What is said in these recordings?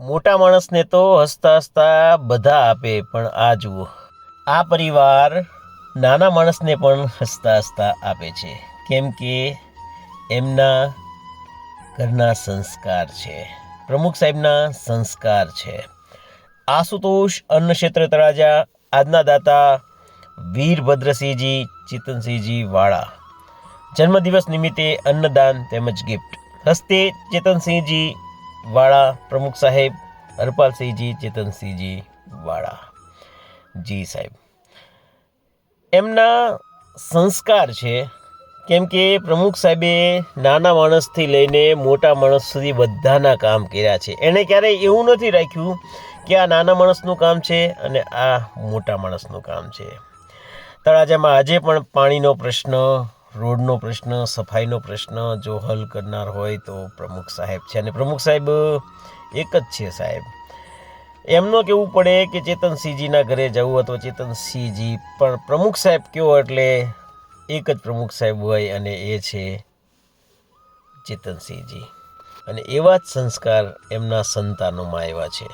મોટા માણસને તો હસતા હસતા બધા આપે, પણ આ જુઓ, આ પરિવાર નાના માણસને પણ હસતા હસતા આપે છે, કેમ કે એમના ઘરના સંસ્કાર છે, પ્રમુખ સાહેબના સંસ્કાર છે. આશુતોષ અન્ન ક્ષેત્ર તળાજા આજના દાતા વીરભદ્રસિંહજી ચેતનસિંહજી વાળા જન્મદિવસ નિમિત્તે અન્નદાન તેમજ ગિફ્ટ. હસ્તે ચેતનસિંહજી વાળા પ્રમુખ સાહેબ હરપાલસિંહજી ચેતનસિંહજી વાળા. જી સાહેબ, એમના સંસ્કાર છે, કેમ કે પ્રમુખ સાહેબે નાના માણસથી લઈને મોટા માણસ સુધી બધાના કામ કર્યા છે. એણે ક્યારેય એવું નથી રાખ્યું કે આ નાના માણસનું કામ છે અને આ મોટા માણસનું કામ છે. તળાજામાં આજે પણ પાણીનો પ્રશ્ન, રોડનો પ્રશ્ન, સફાઈનો પ્રશ્ન જો હલ કરનાર હોય તો પ્રમુખ સાહેબ છે. અને પ્રમુખ સાહેબ એક જ છે સાહેબ. એમનો કહેવું પડે કે ચેતનસિંહજીના ઘરે જવું અથવા ચેતનસિંહજી, પણ પ્રમુખ સાહેબ કહો એટલે એક જ પ્રમુખ સાહેબ હોય અને એ છે ચેતનસિંહજી. અને એવા જ સંસ્કાર એમના સંતાનોમાં આવ્યા છે.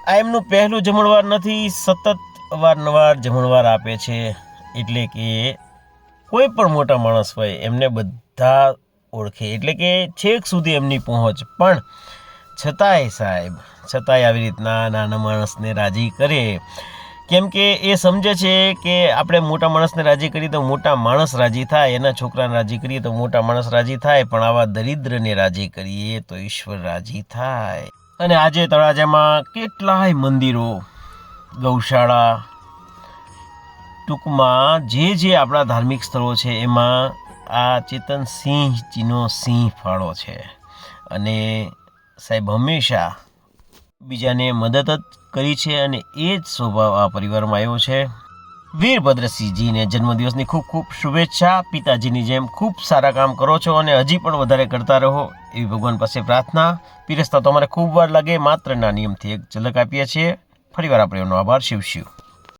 આ એમનું પહેલું જમણવાર નથી, સતત અવારનવાર જમણવાર આપે છે. એટલે કે કોઈ પણ મોટા માણસ હોય એમને બધા ઓળખે, એટલે કે છેક સુધી એમની પહોંચ. પણ છતાંય સાહેબ, છતાંય આવી રીતના નાના માણસને રાજી કરે, કેમ કે એ સમજે છે કે આપણે મોટા માણસને રાજી કરીએ તો મોટા માણસ રાજી થાય, એના છોકરાને રાજી કરીએ તો મોટા માણસ રાજી થાય, પણ આવા દરિદ્રને રાજી કરીએ તો ઈશ્વર રાજી થાય. અને આજે તળાજામાં કેટલાય મંદિરો, ગૌશાળા, ટૂંકમાં જે આપણા ધાર્મિક સ્થળો છે એમાં આ ચેતનસિંહજીનો સિંહ ફાળો છે. અને સાહેબ હંમેશા બીજાને મદદ જ કરી છે અને એ જ સ્વભાવ આ પરિવારમાં આવ્યો છે. વીરભદ્રસિંહજીને જન્મદિવસની ખૂબ ખૂબ શુભેચ્છા. પિતાજીની જેમ ખૂબ સારા કામ કરો છો અને હજી પણ વધારે કરતા રહો એવી ભગવાન પાસે પ્રાર્થના. પીરસતા તો અમારે ખૂબ વાર લાગે, માત્ર ના નિયમથી એક ઝલક આપીએ છીએ. ફરીવાર આપણે એનો આભાર. શિવ શિવ.